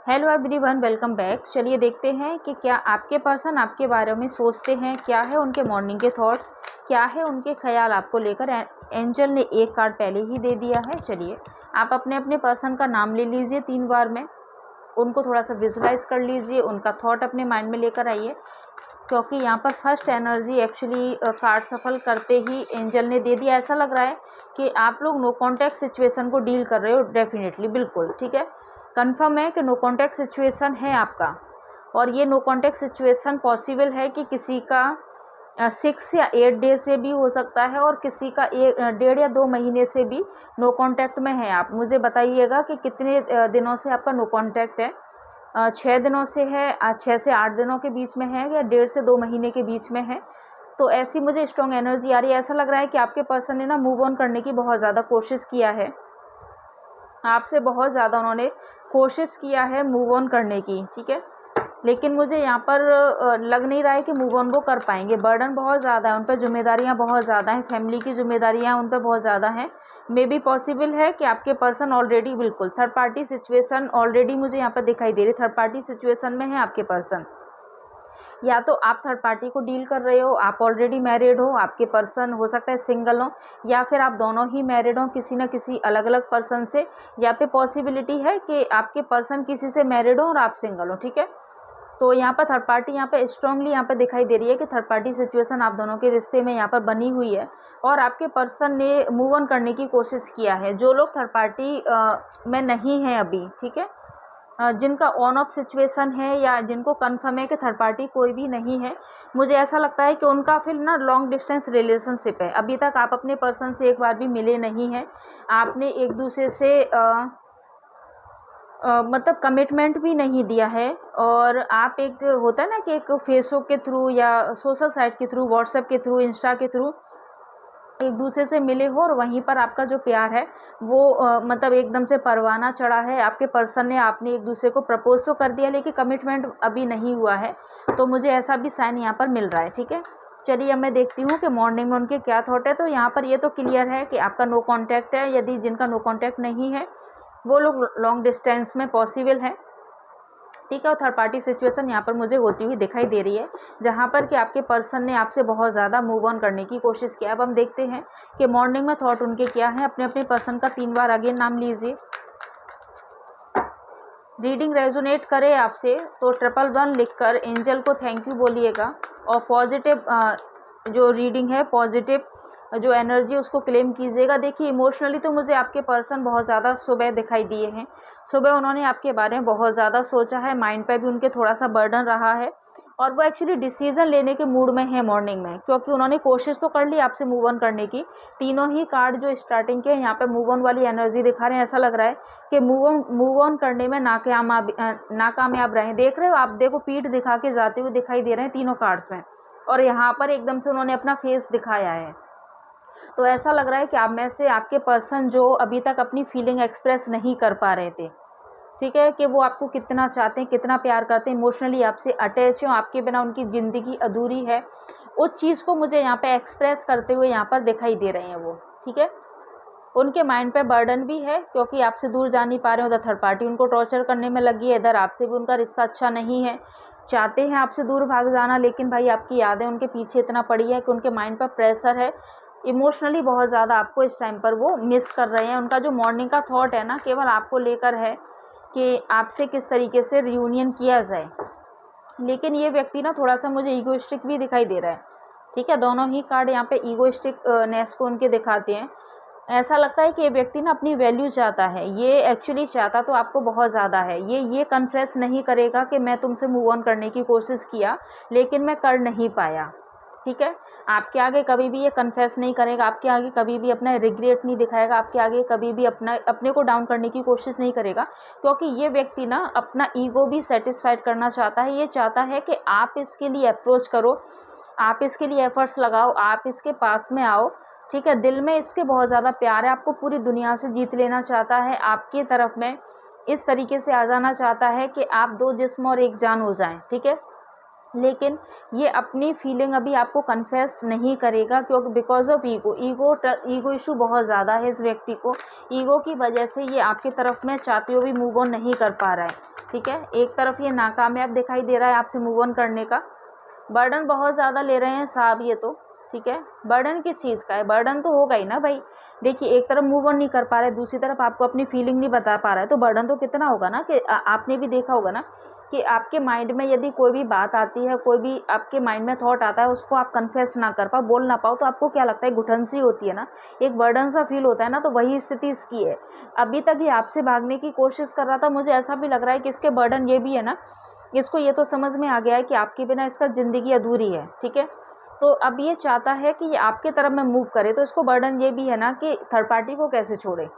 Hello everyone, welcome back. चलिए देखते हैं कि क्या आपके पर्सन आपके बारे में सोचते हैं, क्या है उनके मॉर्निंग के थॉट्स, क्या है उनके ख्याल आपको लेकर। एंजल ने एक कार्ड पहले ही दे दिया है। चलिए आप अपने अपने पर्सन का नाम ले लीजिए 3 बार में, उनको थोड़ा सा विजुलाइज कर लीजिए, उनका थॉट अपने माइंड में लेकर आइए, क्योंकि यहाँ पर फर्स्ट एनर्जी एक्चुअली कार्ड सफल करते ही एंजल ने दे दिया। ऐसा लग रहा है कि आप लोग नो कॉन्टैक्ट सिचुएशन को डील कर रहे हो। डेफिनेटली, बिल्कुल ठीक है, कंफर्म है कि नो कॉन्टैक्ट सिचुएशन है आपका। और ये नो कॉन्टैक्ट सिचुएशन पॉसिबल है कि किसी का 6 या 8 डे से भी हो सकता है, और किसी का 1.5 या 2 महीने से भी नो कॉन्टैक्ट में है। आप मुझे बताइएगा कि कितने दिनों से आपका नो कॉन्टैक्ट है। 6 दिनों से है, 6 से 8 दिनों के बीच में है, या 1.5 से 2 महीने के बीच में है। तो ऐसी मुझे स्ट्रॉन्ग एनर्जी आ रही है। ऐसा लग रहा है कि आपके पर्सन ने ना मूव ऑन करने की बहुत ज़्यादा कोशिश किया है, आपसे बहुत ज़्यादा उन्होंने कोशिश किया है मूव ऑन करने की, ठीक है। लेकिन मुझे यहाँ पर लग नहीं रहा है कि मूव ऑन वो कर पाएंगे। बर्डन बहुत ज़्यादा है उन पर, जिम्मेदारियाँ बहुत ज़्यादा हैं, फैमिली की जिम्मेदारियाँ उन पर बहुत ज़्यादा हैं। मे बी पॉसिबल है कि आपके पर्सन ऑलरेडी, बिल्कुल थर्ड पार्टी सिचुएशन ऑलरेडी मुझे यहाँ पर दिखाई दे रही। थर्ड पार्टी सिचुएशन में है आपके पर्सन, या तो आप थर्ड पार्टी को डील कर रहे हो, आप ऑलरेडी मैरिड हो, आपके पर्सन हो सकता है सिंगल हो, या फिर आप दोनों ही मैरिड हो किसी न किसी अलग अलग पर्सन से, या फिर पॉसिबिलिटी है कि आपके पर्सन किसी से मैरिड हो और आप सिंगल हो, ठीक है। तो यहाँ पर थर्ड पार्टी यहाँ पे स्ट्रांगली यहाँ पे दिखाई दे रही है कि थर्ड पार्टी सिचुएशन आप दोनों के रिश्ते में यहाँ पर बनी हुई है, और आपके पर्सन ने मूव ऑन करने की कोशिश किया है। जो लोग थर्ड पार्टी में नहीं हैं अभी, ठीक है, जिनका ऑन ऑफ सिचुएशन है, या जिनको कंफर्म है कि थर्ड पार्टी कोई भी नहीं है, मुझे ऐसा लगता है कि उनका फिर ना लॉन्ग डिस्टेंस रिलेशनशिप है। अभी तक आप अपने पर्सन से एक बार भी मिले नहीं हैं, आपने एक दूसरे से मतलब कमिटमेंट भी नहीं दिया है, और आप एक होता है ना कि एक फेसबुक के थ्रू या सोशल साइट के थ्रू, व्हाट्सएप के थ्रू, इंस्टा के थ्रू एक दूसरे से मिले हो, और वहीं पर आपका जो प्यार है वो मतलब एकदम से परवाना चढ़ा है। आपके पर्सन ने, आपने एक दूसरे को प्रपोज तो कर दिया, लेकिन कमिटमेंट अभी नहीं हुआ है। तो मुझे ऐसा भी साइन यहाँ पर मिल रहा है, ठीक है। चलिए अब मैं देखती हूँ कि मॉर्निंग में उनके क्या थॉट है। तो यहाँ पर ये तो क्लियर है कि आपका नो कॉन्टैक्ट है। यदि जिनका नो कॉन्टैक्ट नहीं है वो लोग लॉन्ग डिस्टेंस में पॉसिबल है, ठीक है। और थर्ड पार्टी सिचुएशन यहाँ पर मुझे होती हुई दिखाई दे रही है, जहाँ पर कि आपके पर्सन ने आपसे बहुत ज़्यादा मूव ऑन करने की कोशिश किया। अब हम देखते हैं कि मॉर्निंग में थॉट उनके क्या हैं। अपने अपने पर्सन का 3 बार अगेन नाम लीजिए। रीडिंग रेजोनेट करे आपसे तो 111 लिखकर एंजल को थैंक यू बोलिएगा, और पॉजिटिव जो रीडिंग है, पॉजिटिव जो एनर्जी उसको क्लेम कीजिएगा। देखिए इमोशनली तो मुझे आपके पर्सन बहुत ज़्यादा सुबह दिखाई दिए हैं। सुबह उन्होंने आपके बारे में बहुत ज़्यादा सोचा है, माइंड पे भी उनके थोड़ा सा बर्डन रहा है, और वो एक्चुअली डिसीजन लेने के मूड में है मॉर्निंग में, क्योंकि उन्होंने कोशिश तो कर ली आपसे मूव ऑन करने की। तीनों ही कार्ड जो स्टार्टिंग के यहाँ पे मूव ऑन वाली एनर्जी दिखा रहे हैं। ऐसा लग रहा है कि मूव ऑन करने में नाकामयाब रहे। देख रहे हो आप, देखो पीठ दिखा के जाते हुए दिखाई दे रहे हैं तीनों कार्ड्स में, और यहाँ पर एकदम से उन्होंने अपना फेस दिखाया है। तो ऐसा लग रहा है कि आप में से आपके पर्सन जो अभी तक अपनी फीलिंग एक्सप्रेस नहीं कर पा रहे थे, ठीक है, कि वो आपको कितना चाहते हैं, कितना प्यार करते हैं, इमोशनली आपसे अटैच हो, आपके बिना उनकी ज़िंदगी अधूरी है, उस चीज़ को मुझे यहाँ पे एक्सप्रेस करते हुए यहाँ पर दिखाई दे रहे हैं वो, ठीक है। उनके माइंड पे बर्डन भी है, क्योंकि आपसे दूर जा नहीं पा रहे हो। उधर थर्ड पार्टी उनको टॉर्चर करने में लगी है, इधर आपसे भी उनका रिश्ता अच्छा नहीं है, चाहते हैं आपसे दूर भाग जाना, लेकिन भाई आपकी यादें उनके पीछे इतना पड़ी है कि उनके माइंड पर प्रेशर है। इमोशनली बहुत ज़्यादा आपको इस टाइम पर वो मिस कर रहे हैं। उनका जो मॉर्निंग का थॉट है ना, केवल आपको लेकर है कि आपसे किस तरीके से रियूनियन किया जाए। लेकिन ये व्यक्ति ना थोड़ा सा मुझे ईगोइस्टिक भी दिखाई दे रहा है, ठीक है। दोनों ही कार्ड यहाँ पे ईगोइस्टिक नेस को उनके दिखाते हैं। ऐसा लगता है कि ये व्यक्ति ना अपनी वैल्यू चाहता है। ये एक्चुअली चाहता तो आपको बहुत ज़्यादा है। ये कन्फेस नहीं करेगा कि मैं तुमसे मूव ऑन करने की कोशिश किया लेकिन मैं कर नहीं पाया, ठीक है। आपके आगे कभी भी ये कन्फेस नहीं करेगा, आपके आगे कभी भी अपना रिग्रेट नहीं दिखाएगा, आपके आगे कभी भी अपने को डाउन करने की कोशिश नहीं करेगा, क्योंकि ये व्यक्ति ना अपना ईगो भी सेटिस्फाइड करना चाहता है। ये चाहता है कि आप इसके लिए अप्रोच करो, आप इसके लिए एफर्ट्स लगाओ, आप इसके पास में आओ, ठीक है। दिल में इसके बहुत ज़्यादा प्यार है, आपको पूरी दुनिया से जीत लेना चाहता है, आपकी तरफ में इस तरीके से आ जाना चाहता है कि आप 2 जिस्म और 1 जान हो जाएं, ठीक है। लेकिन ये अपनी फीलिंग अभी आपको कन्फेस नहीं करेगा, क्योंकि बिकॉज ऑफ ईगो इशू बहुत ज़्यादा है इस व्यक्ति को। ईगो की वजह से ये आपकी तरफ में चाहते हुए भी मूव ऑन नहीं कर पा रहा है। ठीक है। एक तरफ ये नाकामयाब दिखाई दे रहा है आपसे मूव ऑन करने का, बर्डन बहुत ज़्यादा ले रहे हैं साहब ये तो, ठीक है। बर्डन किस चीज़ का है, बर्डन तो होगा ही ना भाई। देखिए एक तरफ मूव ऑन नहीं कर पा रहे, दूसरी तरफ आपको अपनी फीलिंग नहीं बता पा रहा है, तो बर्डन तो कितना होगा ना कि आपने भी देखा होगा ना कि आपके माइंड में यदि कोई भी बात आती है, कोई भी आपके माइंड में थॉट आता है, उसको आप कन्फेस ना कर पाओ, बोल ना पाओ, तो आपको क्या लगता है, घुटन सी होती है ना, एक बर्डन सा फील होता है ना। तो वही स्थिति इसकी है। अभी तक ये आपसे भागने की कोशिश कर रहा था, मुझे ऐसा भी लग रहा है कि इसके बर्डन ये भी है ना, इसको ये तो समझ में आ गया है कि आपके बिना इसका ज़िंदगी अधूरी है, ठीक है। तो अब ये चाहता है कि ये आपके तरफ में मूव करे, तो इसको बर्डन ये भी है ना कि थर्ड पार्टी को कैसे छोड़े,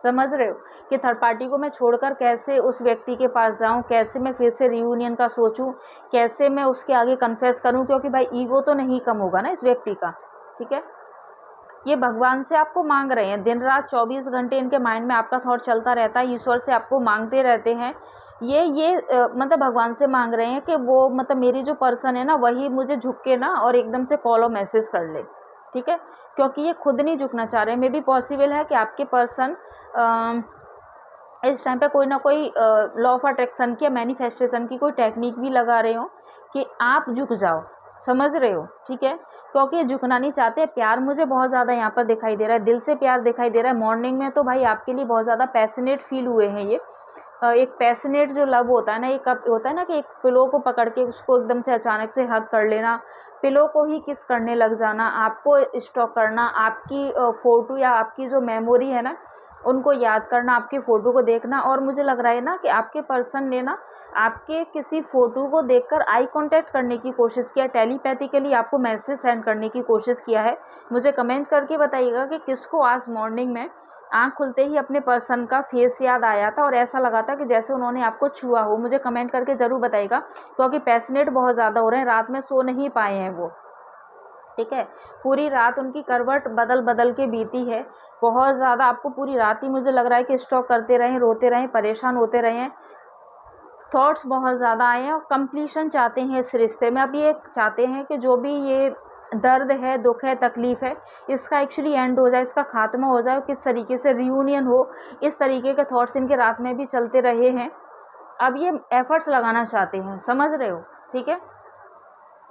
समझ रहे हो, कि थर्ड पार्टी को मैं छोड़कर कैसे उस व्यक्ति के पास जाऊं, कैसे मैं फिर से रियूनियन का सोचूं, कैसे मैं उसके आगे कन्फेस करूं, क्योंकि भाई ईगो तो नहीं कम होगा ना इस व्यक्ति का, ठीक है। ये भगवान से आपको मांग रहे हैं, दिन रात 24 घंटे इनके माइंड में आपका थॉट चलता रहता है, ईश्वर से आपको मांगते रहते हैं। ये मतलब भगवान से मांग रहे हैं कि वो मतलब मेरी जो पर्सन है ना, वही मुझे झुक के ना और एकदम से कॉल और मैसेज कर ले, ठीक है। क्योंकि ये खुद नहीं झुकना चाह रहे। मे भी पॉसिबल है कि आपके पर्सन इस टाइम पे कोई ना कोई लॉ ऑफ अट्रैक्शन की या मैनिफेस्टेशन की कोई टेक्निक भी लगा रहे हो कि आप झुक जाओ, समझ रहे हो, ठीक है। क्योंकि ये झुकना नहीं चाहते। प्यार मुझे बहुत ज़्यादा यहाँ पर दिखाई दे रहा है, दिल से प्यार दिखाई दे रहा है। मॉर्निंग में तो भाई आपके लिए बहुत ज़्यादा पैशनेट फील हुए हैं ये। एक पैशनेट जो लव होता है ना, एक होता है ना कि एक पिलो को पकड़ के उसको एकदम से अचानक से हग कर लेना, पिलो को ही किस करने लग जाना, आपको स्टॉक करना, आपकी फ़ोटो या आपकी जो मेमोरी है ना उनको याद करना, आपकी फ़ोटो को देखना। और मुझे लग रहा है ना कि आपके पर्सन ने ना आपके किसी फ़ोटो को देखकर आई कांटेक्ट करने की कोशिश किया, टेलीपैथिकली आपको मैसेज सेंड करने की कोशिश किया है। मुझे कमेंट करके बताइएगा कि किसको आज मॉर्निंग में आँख खुलते ही अपने पर्सन का फेस याद आया था और ऐसा लगा था कि जैसे उन्होंने आपको छुआ हो। मुझे कमेंट करके ज़रूर बताइएगा, क्योंकि पैशनेट बहुत ज़्यादा हो रहे हैं, रात में सो नहीं पाए हैं वो, ठीक है। पूरी रात उनकी करवट बदल बदल के बीती है, बहुत ज़्यादा। आपको पूरी रात ही मुझे लग रहा है कि स्टॉक करते रहें, रोते रहें, परेशान होते रहें, थॉट्स बहुत ज़्यादा आए हैं और कंप्लीशन चाहते हैं इस रिश्ते में। अब ये चाहते हैं कि जो भी ये दर्द है, दुख है, तकलीफ़ है, इसका एक्चुअली एंड हो जाए, इसका खात्मा हो जाए, किस तरीके से रियूनियन हो। इस तरीके के थॉट्स इनके रात में भी चलते रहे हैं। अब ये एफर्ट्स लगाना चाहते हैं, समझ रहे हो, ठीक है।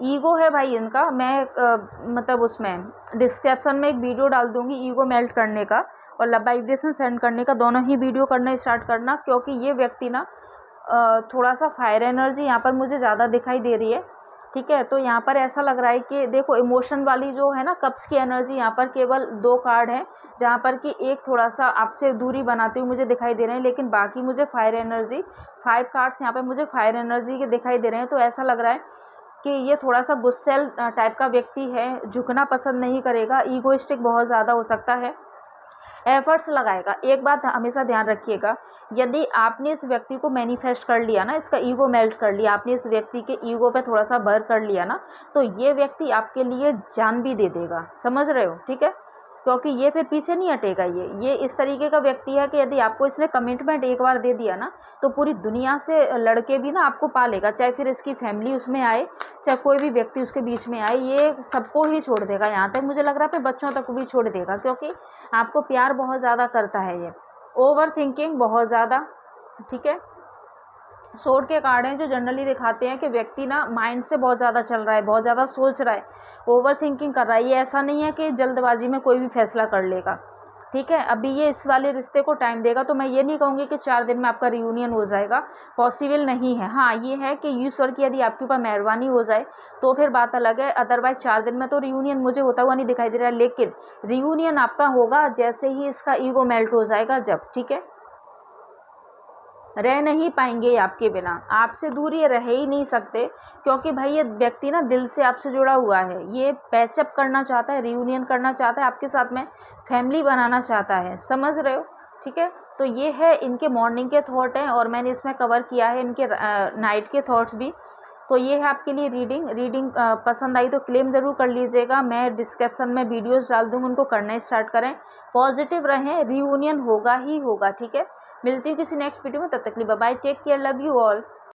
ईगो है भाई इनका। मैं मतलब उसमें डिस्क्रिप्शन में एक वीडियो डाल दूंगी ईगो मेल्ट करने का और लव वाइब्रेशन सेंड करने का, दोनों ही वीडियो करना स्टार्ट करना। क्योंकि ये व्यक्ति ना थोड़ा सा फायर एनर्जी यहाँ पर मुझे ज़्यादा दिखाई दे रही है, ठीक है। तो यहाँ पर ऐसा लग रहा है कि देखो इमोशन वाली जो है ना कप्स की एनर्जी, यहाँ पर केवल 2 कार्ड हैं, जहाँ पर कि एक थोड़ा सा आपसे दूरी बनाते हुए मुझे दिखाई दे रहे हैं, लेकिन बाकी मुझे फायर एनर्जी 5 कार्ड्स यहाँ पर मुझे फायर एनर्जी के दिखाई दे रहे हैं। तो ऐसा लग रहा है कि ये थोड़ा सा गुस्सैल टाइप का व्यक्ति है, झुकना पसंद नहीं करेगा, ईगोइस्टिक बहुत ज़्यादा हो सकता है, एफर्ट्स लगाएगा। एक बात हमेशा ध्यान रखिएगा, यदि आपने इस व्यक्ति को मैनिफेस्ट कर लिया ना, इसका ईगो मेल्ट कर लिया, आपने इस व्यक्ति के ईगो पे थोड़ा सा बर कर लिया ना, तो ये व्यक्ति आपके लिए जान भी दे देगा, समझ रहे हो, ठीक है। क्योंकि ये फिर पीछे नहीं हटेगा। ये इस तरीके का व्यक्ति है कि यदि आपको इसने कमिटमेंट एक बार दे दिया ना, तो पूरी दुनिया से लड़के भी ना आपको पालेगा, चाहे फिर इसकी फैमिली उसमें आए, चाहे कोई भी व्यक्ति उसके बीच में आए, ये सबको ही छोड़ देगा। यहाँ तक मुझे लग रहा है कि बच्चों तक भी छोड़ देगा, क्योंकि आपको प्यार बहुत ज़्यादा करता है ये। ओवर थिंकिंग बहुत ज़्यादा, ठीक है। सोर्ड के कार्ड हैं जो जनरली दिखाते हैं कि व्यक्ति ना माइंड से बहुत ज़्यादा चल रहा है, बहुत ज़्यादा सोच रहा है, ओवर थिंकिंग कर रहा है। ये ऐसा नहीं है कि जल्दबाजी में कोई भी फैसला कर लेगा, ठीक है। अभी ये इस वाले रिश्ते को टाइम देगा। तो मैं ये नहीं कहूँगी कि 4 दिन में आपका रियूनियन हो जाएगा, पॉसिबल नहीं है। हाँ ये है कि ईश्वर की यदि आपके ऊपर मेहरबानी हो जाए तो फिर बात अलग है, अदरवाइज 4 दिन में तो रियूनियन मुझे होता हुआ नहीं दिखाई दे रहा है। लेकिन रियूनियन आपका होगा जैसे ही इसका ईगो मेल्ट हो जाएगा, जब, ठीक है। रह नहीं पाएंगे आपके बिना, आपसे दूर ये रह ही नहीं सकते, क्योंकि भाई ये व्यक्ति ना दिल से आपसे जुड़ा हुआ है। ये पैचअप करना चाहता है, रियूनियन करना चाहता है आपके साथ में, फैमिली बनाना चाहता है, समझ रहे हो, ठीक है। तो ये है इनके मॉर्निंग के थॉट हैं और मैंने इसमें कवर किया है इनके नाइट के थॉट्स भी। तो ये है आपके लिए रीडिंग पसंद आई तो क्लेम ज़रूर कर लीजिएगा। मैं डिस्क्रिप्शन में वीडियोस डाल दूँगी, उनको करना स्टार्ट करें, पॉजिटिव रहें, रियूनियन होगा ही होगा, ठीक है। मिलती हूँ किसी नेक्स्ट वीडियो में, तब तक के लिए bye bye, take care, love you all.